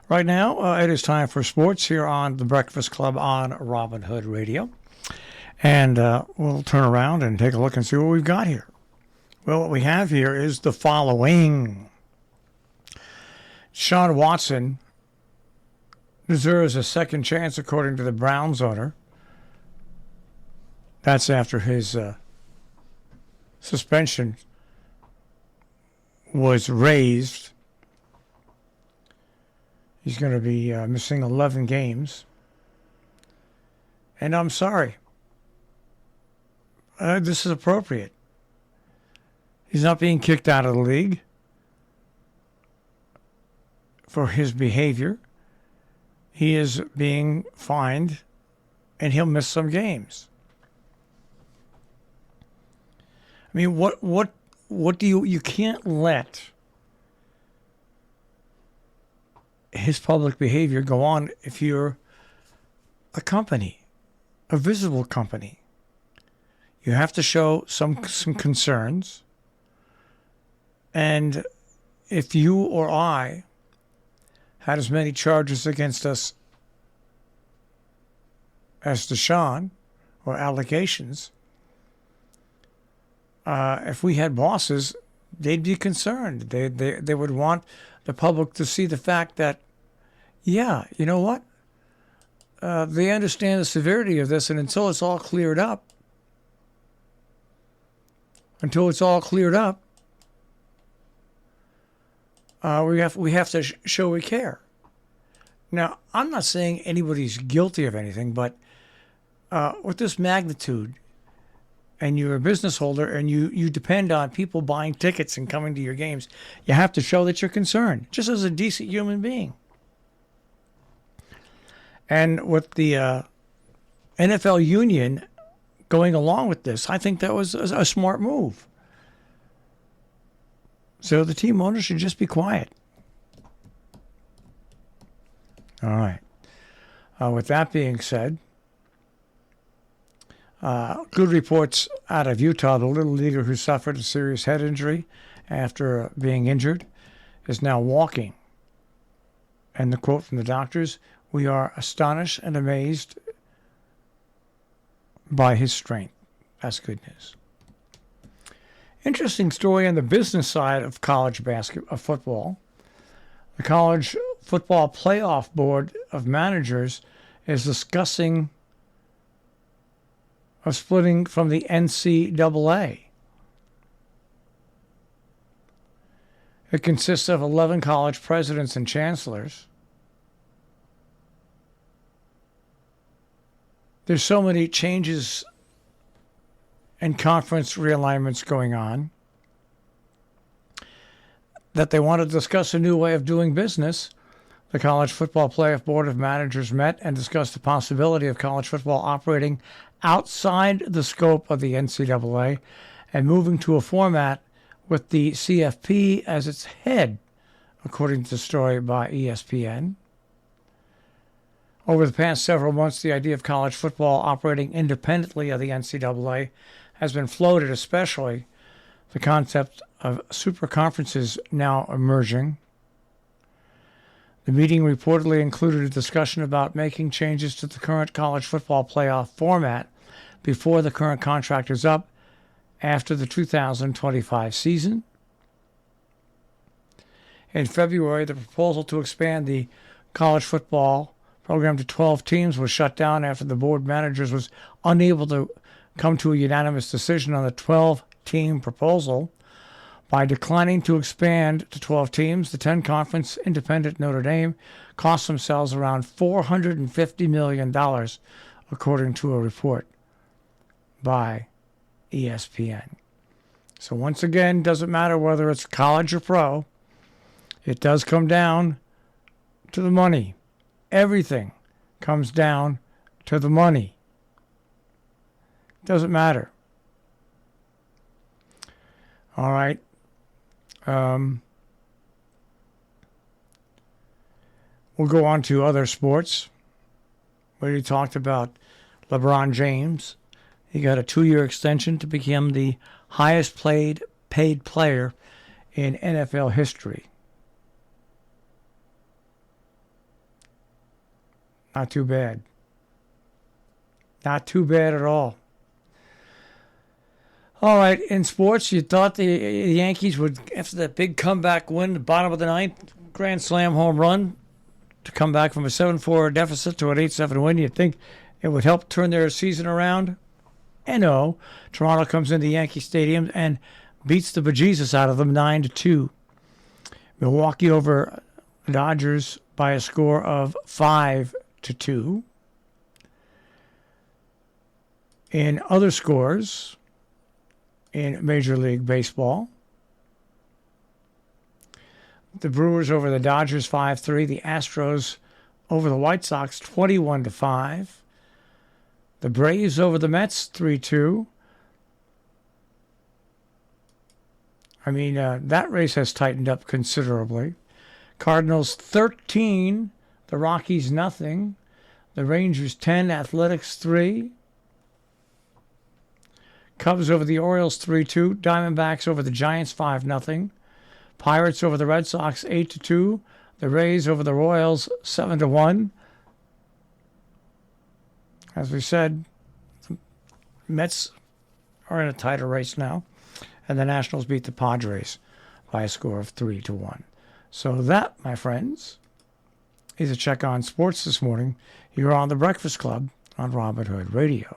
Right now, it is time for sports here on the Breakfast Club on Robin Hood Radio. And we'll turn around and take a look and see what we've got here. Well, what we have here is the following. Sean Watson deserves a second chance, according to the Browns owner. That's after his suspension was raised. He's going to be missing 11 games. And I'm sorry. This is appropriate. He's not being kicked out of the league for his behavior. He is being fined, and he'll miss some games. I mean, what do you can't let his public behavior go on if you're a company, a visible company. You have to show some concerns. And if you or I had as many charges against us as Deshaun, or allegations, if we had bosses, they'd be concerned. They would want the public to see the fact that, yeah, you know what? They understand the severity of this, and until it's all cleared up, we have to show we care. Now, I'm not saying anybody's guilty of anything, but with this magnitude, and you're a business holder, and you depend on people buying tickets and coming to your games, you have to show that you're concerned, just as a decent human being. And with the NFL union going along with this, I think that was a smart move. So the team owners should just be quiet. All right. With that being said, good reports out of Utah. The little leaguer who suffered a serious head injury after being injured is now walking. And the quote from the doctors, "We are astonished and amazed by his strength." That's good news. Interesting story on the business side of college football. The College Football Playoff Board of Managers is discussing of splitting from the NCAA. It consists of 11 college presidents and chancellors. There's so many changes and conference realignments going on that they want to discuss a new way of doing business. The College Football Playoff Board of Managers met and discussed the possibility of college football operating outside the scope of the NCAA and moving to a format with the CFP as its head, according to the story by ESPN. Over the past several months, the idea of college football operating independently of the NCAA has been floated, especially the concept of super conferences now emerging. The meeting reportedly included a discussion about making changes to the current college football playoff format before the current contract is up after the 2025 season. In February, the proposal to expand the college football program to 12 teams was shut down after the board managers was unable to come to a unanimous decision on the 12-team proposal. By declining to expand to 12 teams, the 10-conference independent Notre Dame cost themselves around $450 million, according to a report by ESPN. So once again, doesn't matter whether it's college or pro, it does come down to the money. Everything comes down to the money. Doesn't matter. All right. We'll go on to other sports. We already talked about LeBron James. He got a 2-year extension to become the highest paid player in NFL history. Not too bad. Not too bad at all. All right, in sports, you thought the Yankees would, after that big comeback win, the bottom of the ninth, grand slam home run, to come back from a 7-4 deficit to an 8-7 win. You'd think it would help turn their season around. And no, Toronto comes into Yankee Stadium and beats the bejesus out of them 9-2. Milwaukee over the Dodgers by a score of 5-2. In other scores in Major League Baseball, the Brewers over the Dodgers 5-3. The Astros over the White Sox 21-5. The Braves over the Mets 3-2. I mean, that race has tightened up considerably. Cardinals 13. The Rockies nothing. The Rangers 10. Athletics 3. Cubs over the Orioles 3-2. Diamondbacks over the Giants 5-0. Pirates over the Red Sox 8-2. The Rays over the Royals 7-1. As we said, the Mets are in a tighter race now, and the Nationals beat the Padres by a score of 3-1. So that, my friends, is a check on sports this morning here on the Breakfast Club on Robin Hood Radio.